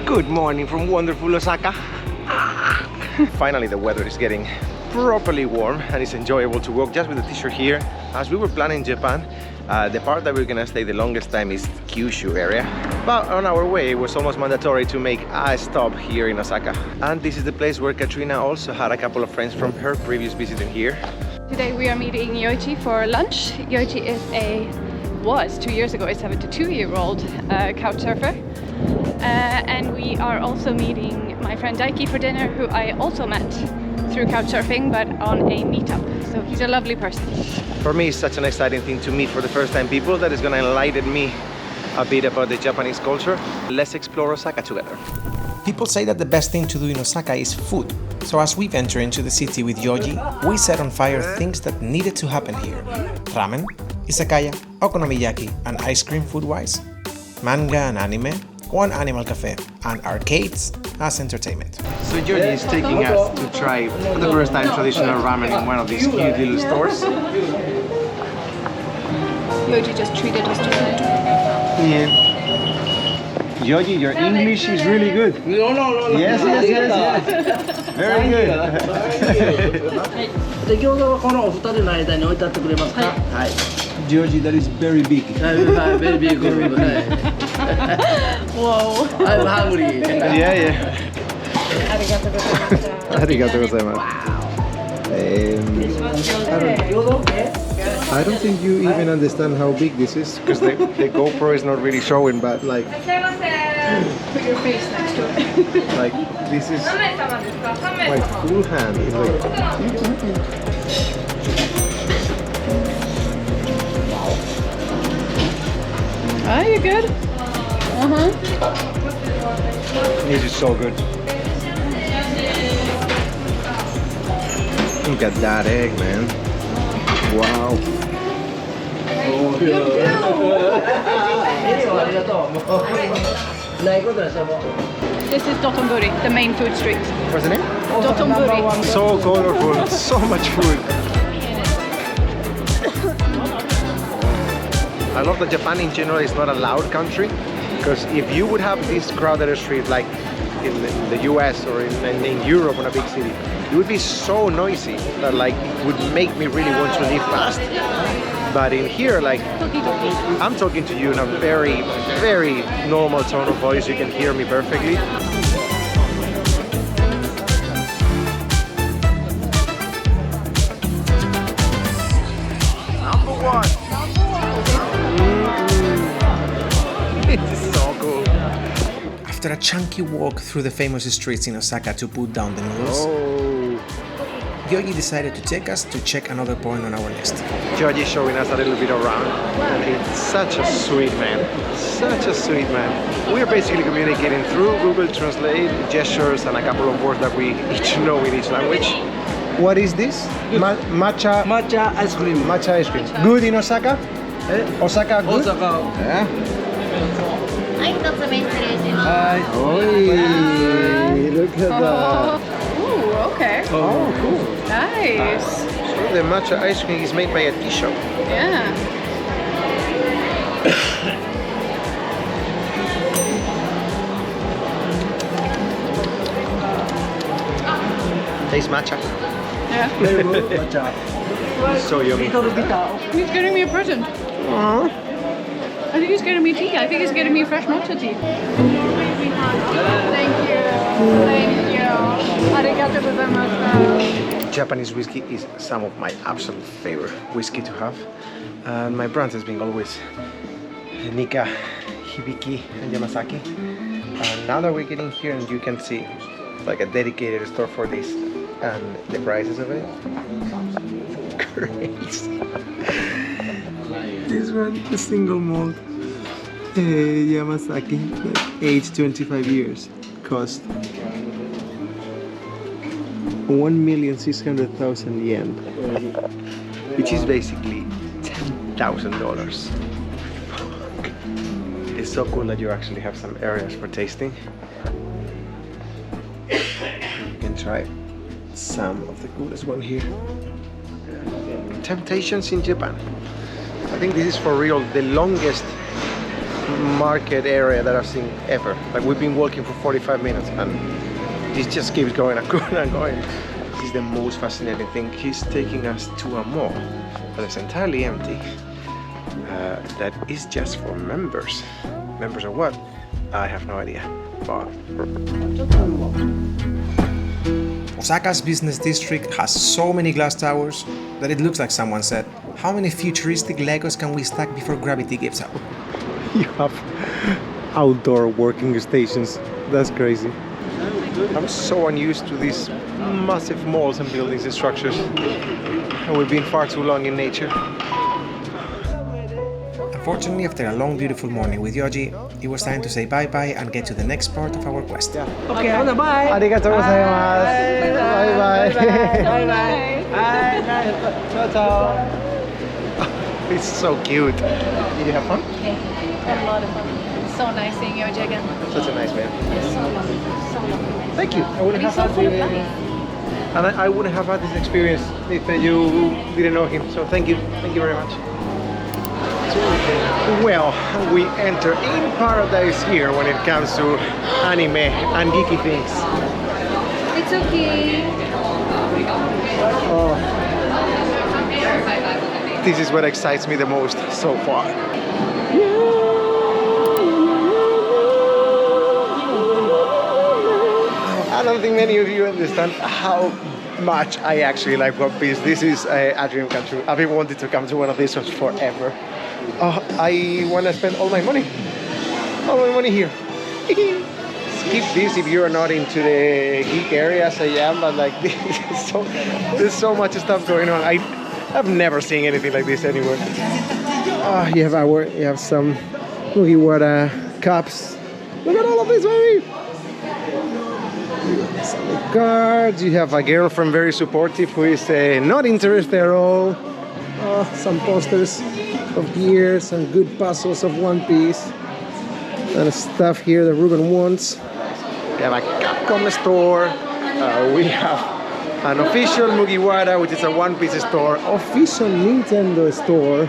Good morning from wonderful Osaka. Finally the weather is getting properly warm and it's enjoyable to walk just with a t-shirt here. As we were planning Japan, the part that we're gonna stay the longest time is Kyushu area. But on our way it was almost mandatory to make a stop here in Osaka. And this is the place where Katrina also had a couple of friends from her previous visit in here. Today we are meeting Yoichi for lunch. Yoichi was 2 years ago a 72-year-old couch surfer. And we are also meeting my friend Daiki for dinner, who I also met through couchsurfing, but on a meetup. So he's a lovely person. For me, it's such an exciting thing to meet for the first time people that is going to enlighten me a bit about the Japanese culture. Let's explore Osaka together. People say that the best thing to do in Osaka is food. So as we venture into the city with Yoji, we set on fire things that needed to happen here. Ramen, Izakaya, Okonomiyaki, and ice cream food-wise. Manga and anime, one animal cafe, and arcades as entertainment. So Yoji is taking us to try for the first time traditional ramen in one of these cute little stores. Yoji just treated us to food. Yeah. Yoji, your English is really good. No. Yes. Very good. Yoji, that is very big. Very big. Whoa. I'm hungry. Yeah. Arigatou gozaimasu. I don't think you even understand how big this is because the GoPro is not really showing, but like Put your face next to it. like this is my full hand. It's like Are you good? this is so good. Look at that egg, man. Wow. This is Dotonburi, the main food street. What's the name? Dotonburi. So colorful, so much food. I love that Japan in general is not a loud country, because if you would have this crowded street like in the US or in Europe in a big city, it would be so noisy that like it would make me really want to leave fast. But in here, like I'm talking to you in a very, very normal tone of voice, you can hear me perfectly. Number one. This is so cool. After a chunky walk through the famous streets in Osaka to put down the noodles, Yoji decided to take us to check another point on our list. Yoji is showing us a little bit around, and it's such a sweet man. Such a sweet man. We're basically communicating through Google Translate, gestures, and a couple of words that we each know in each language. What is this? Matcha ice cream. Matcha ice cream. Good in Osaka? Osaka good? Osaka. Yeah. Oi, look at that. Ooh, okay. Oh, cool. Nice. So the matcha ice cream is made by a tea shop. Yeah. Tastes matcha. Yeah. So yummy. He's getting me a present. Aww. I think he's getting me tea. I think he's getting me fresh matcha tea. Thank you. Arigatou gozaimasu. Japanese whiskey is some of my absolute favorite whiskey to have. And my brand has been always Nikka, Hibiki and Yamazaki. And now that we're getting here and you can see like a dedicated store for this and the prices of it. Crazy. This one, the single malt Yamazaki, aged 25 years, cost 1,600,000 yen, which is basically $10,000. It's so cool that you actually have some areas for tasting. You can try some of the coolest one here. Temptations in Japan. I think this is for real the longest market area that I've seen ever. Like we've been walking for 45 minutes and it just keeps going and going and going. This is the most fascinating thing. He's taking us to a mall that is entirely empty. That is just for members. Members of what? I have no idea. But Osaka's business district has so many glass towers that it looks like someone said, how many futuristic Legos can we stack before gravity gives out? You have outdoor working stations. That's crazy. I'm so unused to these massive malls and buildings and structures. And we've been far too long in nature. Unfortunately, after a long, beautiful morning with Yoji, it was time to say bye-bye and get to the next part of our quest. Okay, bye. Arigatou gozaimasu. Bye-bye. Bye-bye. Ciao. It's so cute. Did you have fun? Yeah, had a lot of fun. It's so nice seeing Yoji again. Such a nice man. It's so lovely. So lovely. Thank you. I wouldn't He's have so had full of the- life. And I wouldn't have had this experience if you didn't know him. So thank you. Thank you very much. Well, we enter in paradise here when it comes to anime and geeky things. It's okay. Oh. This is what excites me the most so far. I don't think many of you understand how much I actually like One Piece. This is a dream come true. I've been wanting to come to one of these ones forever. I want to spend all my money here. Skip this if you're not into the geek area as I am, but like there's so much stuff going on. I've never seen anything like this anywhere. You have some Mugiwara cups. Look at all of this, baby! Some cards. You have a girlfriend very supportive who is not interested at all. Some posters of gears and good puzzles of One Piece and stuff here that Ruben wants. We have a Capcom store. We have an official Mugiwara, which is a One Piece store. Official Nintendo store.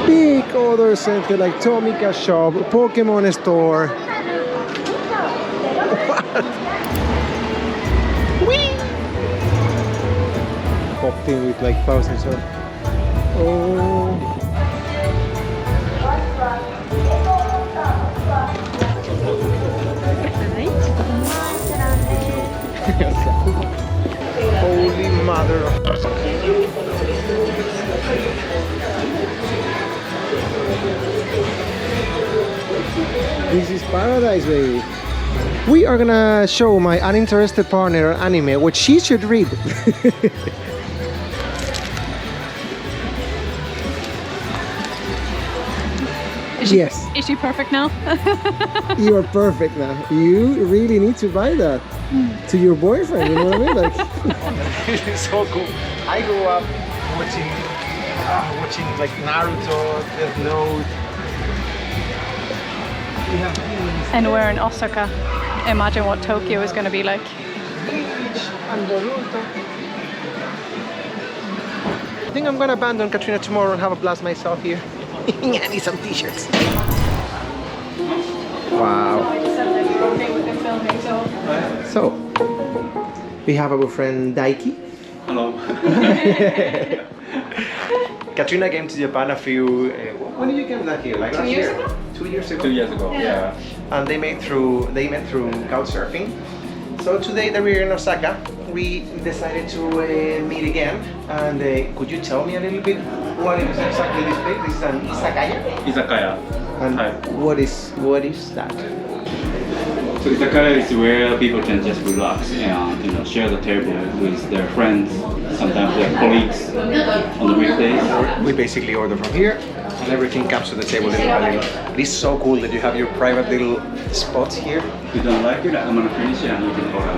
Big other center like Tomica shop, Pokemon store. What? Whee! Popped in with like thousands of. Oh. Holy mother of... This is paradise, baby. We are gonna show my uninterested partner an anime, which she should read. Yes. Is she perfect now? You are perfect now. You really need to buy that to your boyfriend, you know what I mean? Like, this is so cool. I grew up watching like Naruto, Death Note. And we're in Osaka. Imagine what Tokyo is going to be like. And Boruto. I think I'm gonna abandon Katrina tomorrow and have a blast myself here. I need some t-shirts. Wow. So, we have our friend Daiki. Hello. Katrina came to Japan a few... when did you come back here? Like last year? 2 years ago? 2 years ago, yeah. And they met through couchsurfing. So today that we're in Osaka, we decided to meet again. And could you tell me a little bit what is exactly this place? This is an Izakaya? Izakaya. And Hi. what is that? So Izakaya is where people can just relax and share the table with their friends, sometimes their colleagues on the weekdays. We basically order from here and everything comes to the table little by little. It is so cool that you have your private little spots here. If you don't like it, I'm gonna finish it and you can order.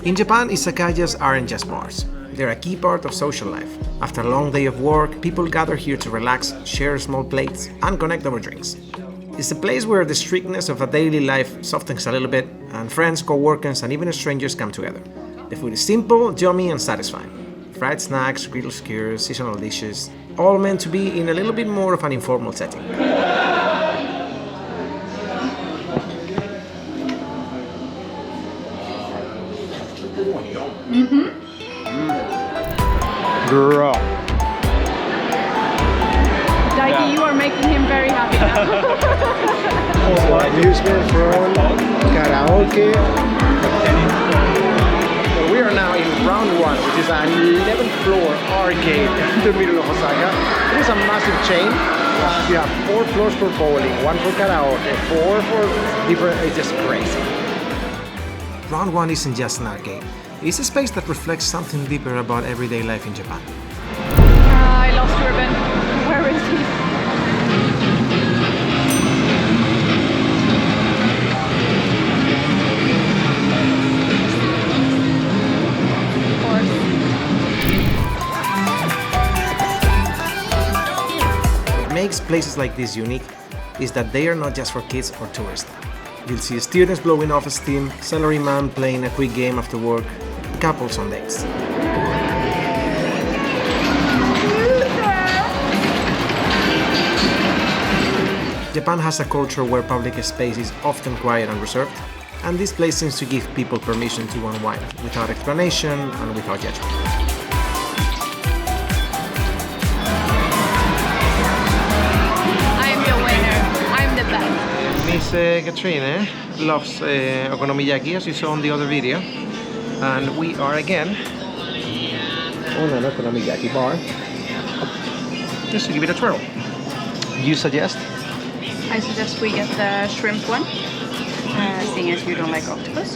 In Japan, izakayas aren't just bars. They're a key part of social life. After a long day of work, people gather here to relax, share small plates, and connect over drinks. It's a place where the strictness of a daily life softens a little bit, and friends, co-workers, and even strangers come together. The food is simple, yummy, and satisfying. Fried snacks, grilled skewers, seasonal dishes. all meant to be in a little bit more of an informal setting. Girl. Daiki, you are making him very happy now. So amusement from karaoke. So we are now in round one, which is an 11th floor arcade in the middle of Osaka. It is a massive chain. You have 4 floors for bowling, 1 for karaoke, 4 for different. It's just crazy. Round one isn't just an arcade. It's a space that reflects something deeper about everyday life in Japan. I lost Ruben. Where is he? What makes places like this unique is that they are not just for kids or tourists. You'll see students blowing off steam, salaryman playing a quick game after work, couples on dates. Japan has a culture where public space is often quiet and reserved, and this place seems to give people permission to unwind without explanation and without judgment. I'm the winner. I'm the best. Miss Katrina loves Okonomiyaki, as you saw in the other video, and we are again on an Okonomiyaki bar just to give it a twirl. You suggest? I suggest we get the shrimp one, seeing as you don't like octopus.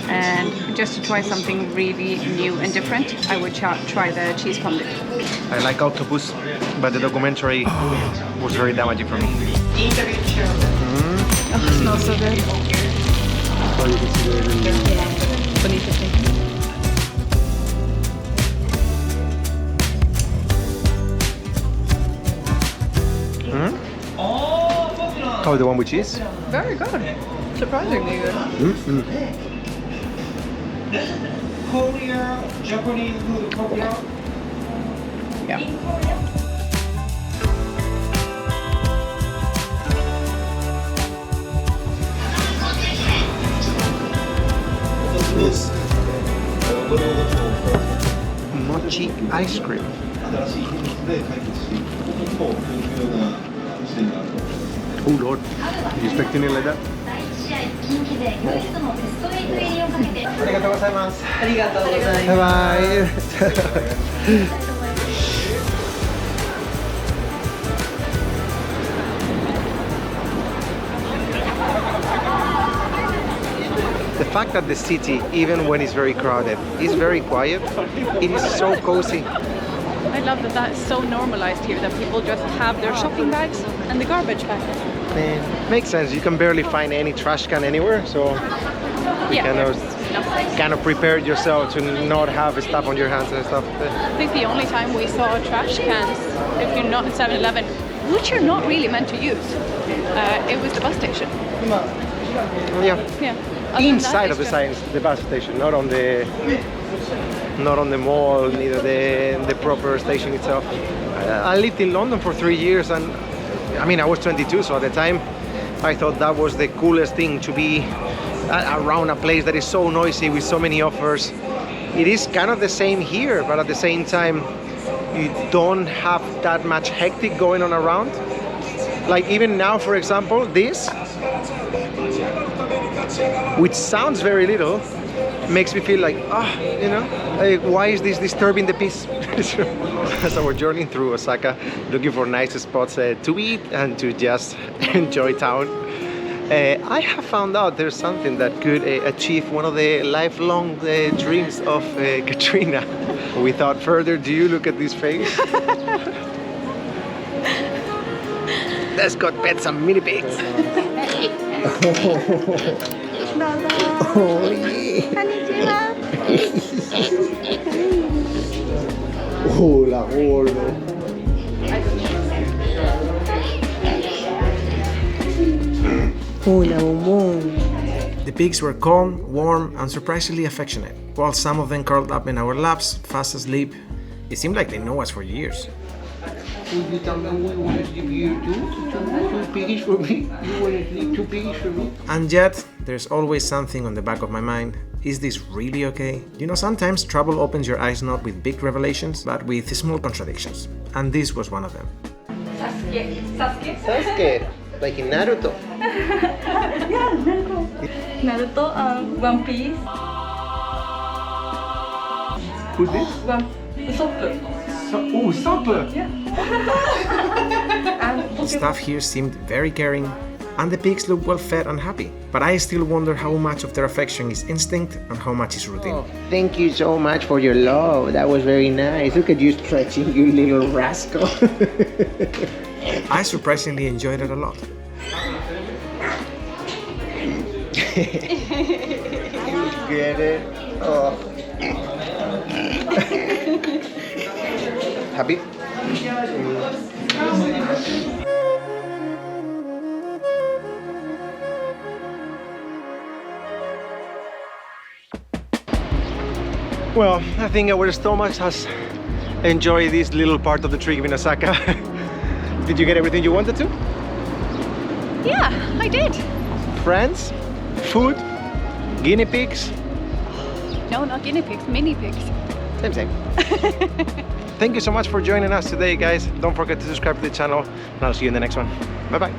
And just to try something really new and different, I would try the cheese fondue. I like octopus, but the documentary was very damaging for me. Oh, it smells so good. Bonito thing. Oh, the one with cheese? Very good. Surprisingly good. Korea, Japanese food, Korea. Yeah. This mochi ice cream. Oh Lord, are you expecting it like that? Arigatou gozaimasu. Bye bye. The fact that the city, even when it's very crowded, is very quiet, it is so cozy. I love that that's so normalized here, that people just have their shopping bags and the garbage bag. Makes sense. You can barely find any trash can anywhere, so you kind of prepared yourself to not have stuff on your hands and stuff. I think the only time we saw trash cans, if you're not at 7-Eleven, which you're not really meant to use, it was the bus station. Yeah. Yeah. Inside of the bus station, not on the mall, neither the proper station itself. I lived in London for 3 years, and I mean, I was 22, so at the time I thought that was the coolest thing, to be around a place that is so noisy with so many offers. It is kind of the same here, but at the same time you don't have that much hectic going on around. Like even now, for example, this, which sounds very little, makes me feel like, why is this disturbing the peace? So we're journeying through Osaka, looking for nice spots to eat and to just enjoy town. I have found out there's something that could achieve one of the lifelong dreams of Katrina. Without further ado, look at this face. Let's go pet some mini pigs. Oh, yeah. Hola, gordo. Hola, bombón. The pigs were calm, warm, and surprisingly affectionate. While some of them curled up in our laps, fast asleep, it seemed like they know us for years. Would you tell them we want to give you two piggies for me? You want to leave 2 piggies for me? And yet, there's always something on the back of my mind. Is this really okay? You know, sometimes travel opens your eyes not with big revelations, but with small contradictions. And this was one of them. Sasuke, like in Naruto. Yeah, Naruto. Naruto, One Piece. Who's this? Usopp. Supper! The staff here seemed very caring, and the pigs looked well fed and happy. But I still wonder how much of their affection is instinct and how much is routine. Thank you so much for your love. That was very nice. Look at you stretching, you little rascal. I surprisingly enjoyed it a lot. Get it? Oh. Happy? Well, I think our stomachs has enjoyed this little part of the trip in Osaka. Did you get everything you wanted to? Yeah, I did. Friends? Food? Guinea pigs? No, not guinea pigs, mini pigs. Same. Thank you so much for joining us today, guys. Don't forget to subscribe to the channel, and I'll see you in the next one. Bye bye.